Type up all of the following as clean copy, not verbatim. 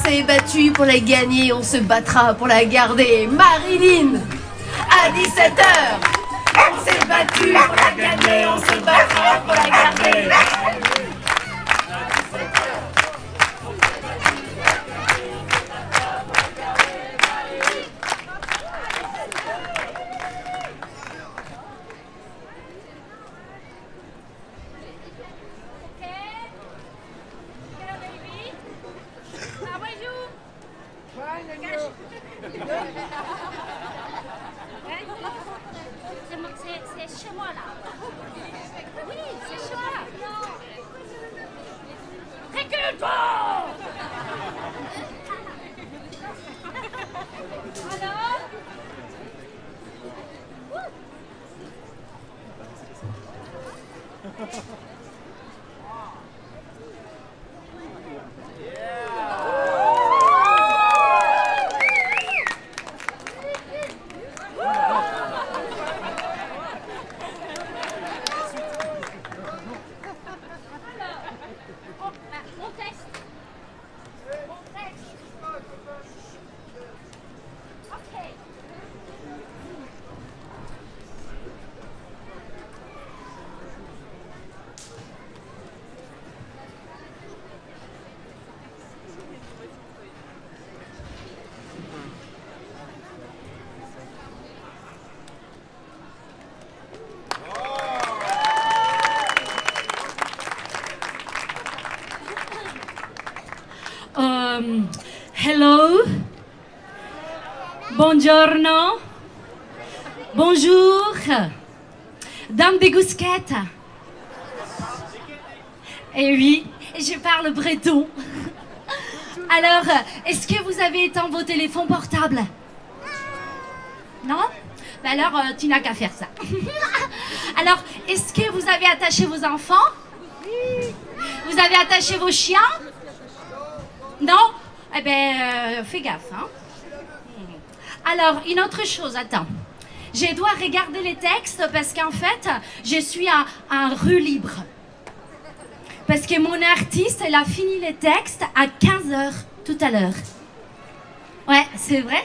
s'est battu pour la gagner, on se battra pour la garder. Marilyn, à 17h. On s'est battu pour la gagner, on se battra pour la garder. C'est chez moi là. Oui, c'est chez moi. Recule-toi. Alors hello, buongiorno, bonjour, dame des gousquettes. Eh oui, je parle breton. Alors, est-ce que vous avez éteint vos téléphones portables? Non? Ben alors, tu n'as qu'à faire ça. Alors, est-ce que vous avez attaché vos enfants? Vous avez attaché vos chiens? Non? Eh bien, fais gaffe, hein. Alors, une autre chose, attends. Je dois regarder les textes parce qu'en fait, je suis en rue libre. Parce que mon artiste, elle a fini les textes à 15h tout à l'heure. Ouais, c'est vrai.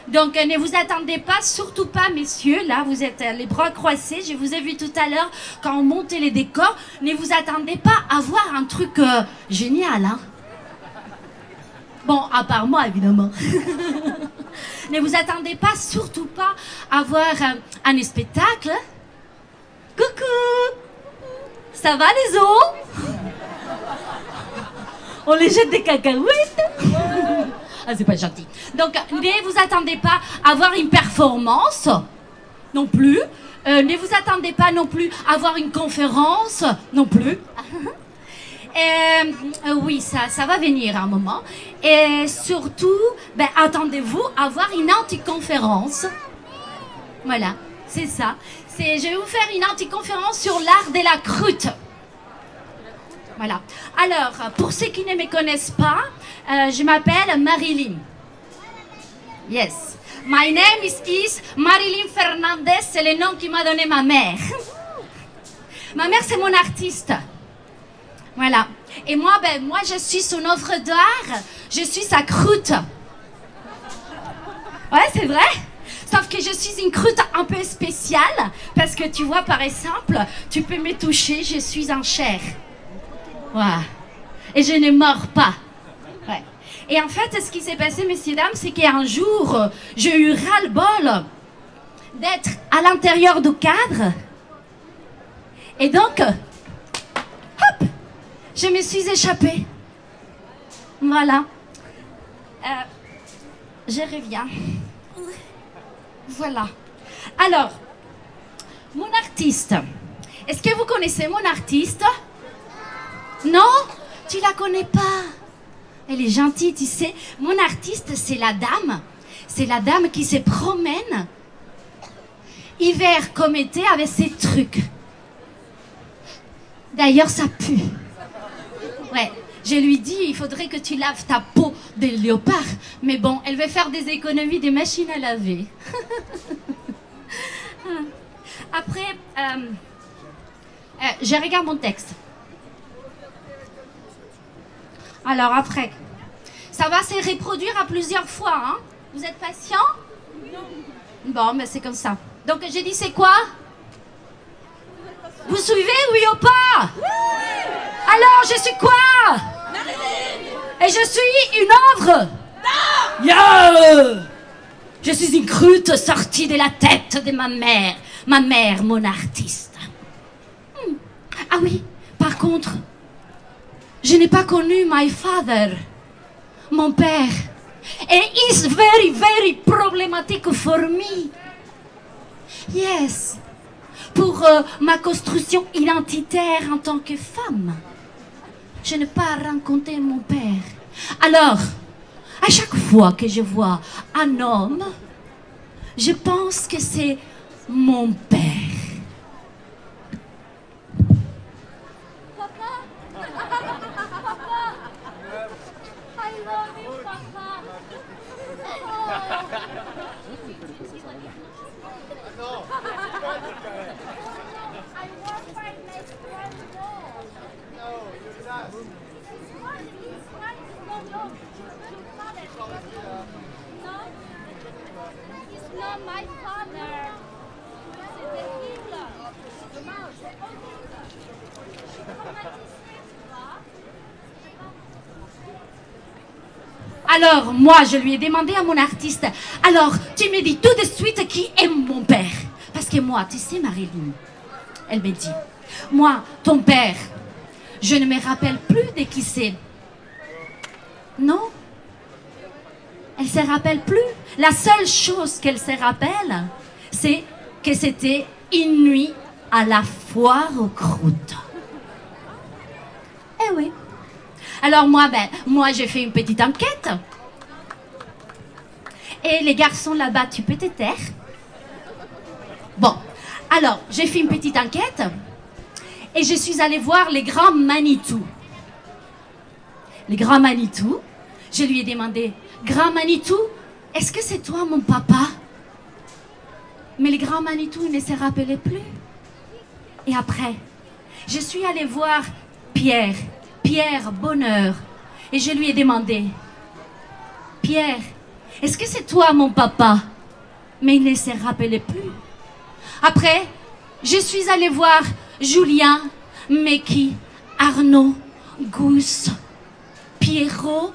Donc, ne vous attendez pas, surtout pas, messieurs. Là, vous êtes les bras croisés. Je vous ai vu tout à l'heure quand on montait les décors. Ne vous attendez pas à voir un truc génial, hein. Bon, à part moi, évidemment. Ne vous attendez pas, surtout pas, à voir un spectacle. Coucou! Ça va, les os? On les jette des cacahuètes? Ah, c'est pas gentil. Donc, ne vous attendez pas à voir une performance, non plus. Ne vous attendez pas non plus à voir une conférence, non plus. Oui, ça va venir un moment. Et surtout, ben, attendez-vous à voir une anticonférence. Voilà, c'est ça. Je vais vous faire une anticonférence sur l'art de la croûte. Voilà. Alors, pour ceux qui ne me connaissent pas, je m'appelle Marilyn. Yes. My name is Marilyn Fernandez, c'est le nom qui m'a donné ma mère. Ma mère, c'est mon artiste. Voilà. Et moi, ben, moi, je suis son œuvre d'art. Je suis sa croûte. Ouais, c'est vrai. Sauf que je suis une croûte un peu spéciale. Parce que tu vois, par exemple, tu peux me toucher, je suis en chair. Ouais. Et je ne mords pas. Ouais. Et en fait, ce qui s'est passé, messieurs, dames, c'est qu'un jour, j'ai eu ras-le-bol d'être à l'intérieur du cadre. Et donc, hop, je me suis échappée. Voilà. Je reviens. Voilà. Alors, mon artiste. Est-ce que vous connaissez mon artiste? Non? Tu la connais pas? Elle est gentille, tu sais. Mon artiste, c'est la dame. C'est la dame qui se promène hiver comme été avec ses trucs. D'ailleurs, ça pue. Ouais. Je lui dis, il faudrait que tu laves ta peau de léopard. Mais bon, elle veut faire des économies des machines à laver. Après, je regarde mon texte. Alors après, Ça va se reproduire à plusieurs fois, hein? Vous êtes patient? Bon, mais c'est comme ça. Donc j'ai dit c'est quoi? Vous suivez, oui ou pas? Alors, je suis quoi? Et je suis une œuvre? Non! Je suis une croûte sortie de la tête de ma mère, mon artiste. Ah oui, par contre, je n'ai pas connu my father, mon père. Et is very, very problematic for me. Yes. Pour ma construction identitaire en tant que femme. Je n'ai pas rencontré mon père. Alors, à chaque fois que je vois un homme, je pense que c'est mon père. I love you, Papa. I work for a nice friend. No, you're not. What is that? No. No, he's not my father. C'était Hitler. Non, c'est pas Hitler. Alors, moi, je lui ai demandé à mon artiste, alors, tu me dis tout de suite qui est mon père. Parce que moi, tu sais, Marilyn, elle me dit, moi, ton père, je ne me rappelle plus de qui c'est. Non? Elle se rappelle plus. La seule chose qu'elle se rappelle, c'est que c'était une nuit à la foire aux croûtes. Eh oui. Alors moi, j'ai fait une petite enquête. Et les garçons là-bas, tu peux te taire? Bon, alors, j'ai fait une petite enquête. Et je suis allée voir les grands Manitou. Les grands Manitou, je lui ai demandé, grand Manitou, est-ce que c'est toi mon papa? Mais les grands Manitou ne se rappelaient plus. Et après, je suis allée voir Pierre Bonheur, et je lui ai demandé, Pierre, est-ce que c'est toi mon papa? Mais il ne se rappelait plus. Après, je suis allée voir Julien, Meki, Arnaud, Gousse, Pierrot,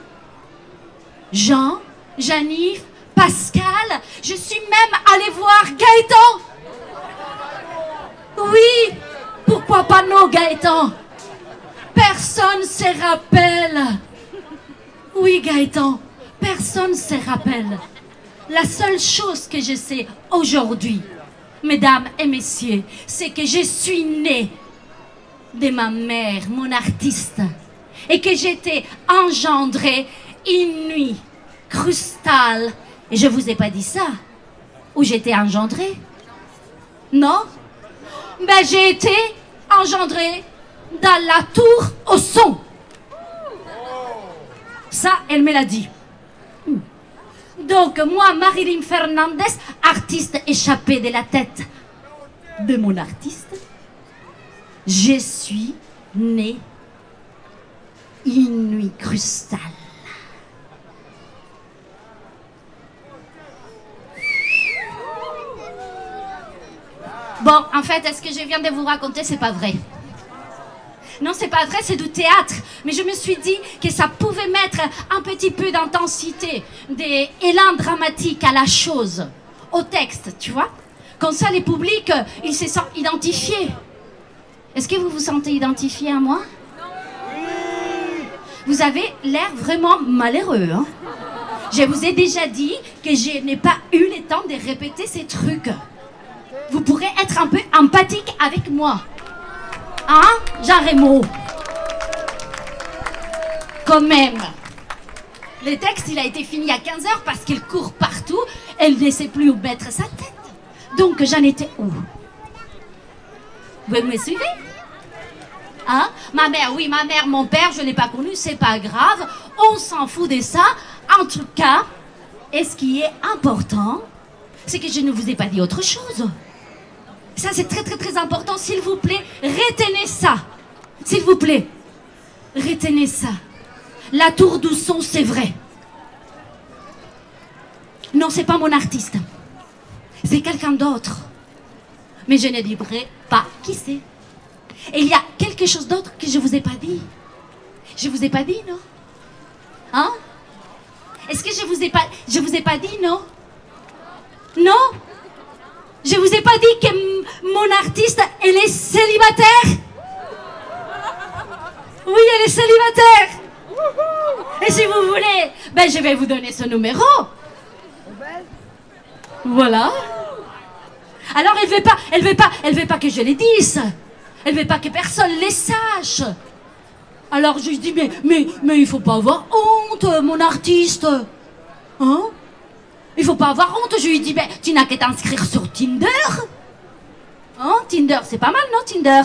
Jean, Janif, Pascal. Je suis même allée voir Gaëtan. Oui, pourquoi pas non, Gaëtan? Personne se rappelle. Oui, Gaëtan, personne se rappelle. La seule chose que je sais aujourd'hui, mesdames et messieurs, c'est que je suis née de ma mère, mon artiste, et que j'étais engendrée une nuit crustale. Et je vous ai pas dit ça, où j'étais engendrée? Non? Ben, j'ai été engendrée dans la tour au son. Ça, elle me l'a dit. Donc, moi, Marilyn Fernandez, artiste échappée de la tête de mon artiste, je suis née une nuit crustale. Bon, en fait, est-ce que je viens de vous raconter, c'est pas vrai. Non, c'est pas vrai, c'est du théâtre. Mais je me suis dit que ça pouvait mettre un petit peu d'intensité, des élans dramatiques à la chose, au texte, tu vois. Comme ça, les publics, ils se sentent identifiés. Est-ce que vous vous sentez identifié à moi? Vous avez l'air vraiment malheureux, hein? Je vous ai déjà dit que je n'ai pas eu le temps de répéter ces trucs. Vous pourrez être un peu empathique avec moi. Hein, Jean Rémo? Quand même. Le texte, il a été fini à 15h parce qu'il court partout. Elle ne sait plus où mettre sa tête. Donc, j'en étais où? Vous me suivez? Hein? Ma mère, oui, ma mère, mon père, je ne l'ai pas connu, c'est pas grave. On s'en fout de ça. En tout cas, et ce qui est important, c'est que je ne vous ai pas dit autre chose. Ça, c'est très, très, très important. S'il vous plaît, retenez ça. S'il vous plaît, retenez ça. La tour du son, c'est vrai. Non, c'est pas mon artiste. C'est quelqu'un d'autre. Mais je ne dirai pas qui c'est. Et il y a quelque chose d'autre que je vous ai pas dit. Je vous ai pas dit, non? Hein? Est-ce que je vous ai pas dit, non? Non? Je vous ai pas dit que mon artiste, elle est célibataire? Oui, elle est célibataire. Et si vous voulez, ben je vais vous donner ce numéro. Voilà. Alors elle veut pas que je les dise. Elle veut pas que personne les sache. Alors je lui dis, mais il faut pas avoir honte, mon artiste. Hein? Il faut pas avoir honte. Je lui dis, ben tu n'as qu'à t'inscrire sur Tinder. Hein? Tinder, c'est pas mal, non, Tinder?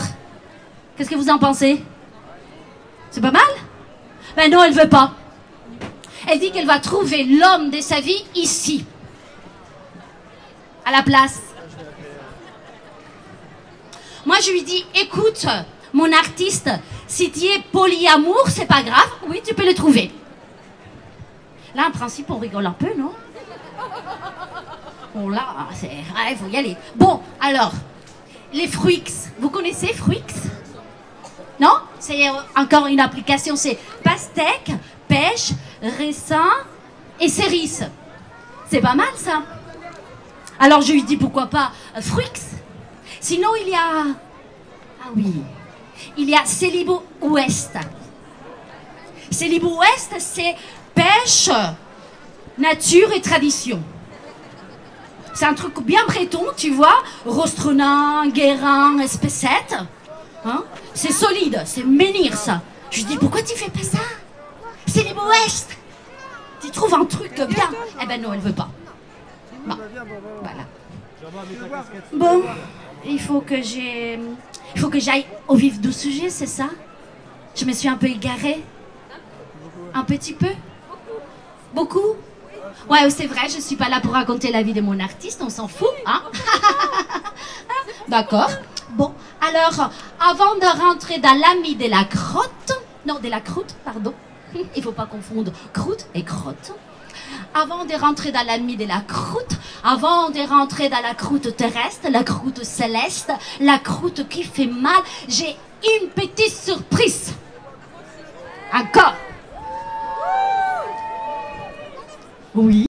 Qu'est-ce que vous en pensez? C'est pas mal? Ben non, elle veut pas. Elle dit qu'elle va trouver l'homme de sa vie ici. À la place. Moi, je lui dis, écoute, mon artiste, si tu es polyamour, c'est pas grave. Oui, tu peux le trouver. Là, en principe, on rigole un peu, non? Bon, là, c'est vrai, il faut y aller. Bon, alors, les Fruix. Vous connaissez Fruix? Non? C'est encore une application, c'est pastèque, pêche, raisin et cerises. C'est pas mal, ça. Alors, je lui dis, pourquoi pas Fruix? Sinon, il y a... Ah oui. Il y a Célibo Ouest. Célibo Ouest, c'est pêche, nature et tradition. C'est un truc bien breton, tu vois. Rostrenin, Guérin, Espécette. Hein? C'est solide, c'est menhir, ça. Je lui dis, pourquoi tu fais pas ça? Célibo Ouest. Tu trouves un truc bien. Eh ben non, elle veut pas. Bon, voilà. Bon, il faut que j'aille au vif du sujet, c'est ça? Je me suis un peu égarée. Un petit peu? Beaucoup? Ouais, c'est vrai, je suis pas là pour raconter la vie de mon artiste, on s'en fout, hein? D'accord. Bon, alors, avant de rentrer dans l'ami de la crotte, non, de la croûte, pardon, il faut pas confondre croûte et crotte. Avant de rentrer dans l'ami de la croûte, avant de rentrer dans la croûte terrestre, la croûte céleste, la croûte qui fait mal, j'ai une petite surprise. Encore. Oui.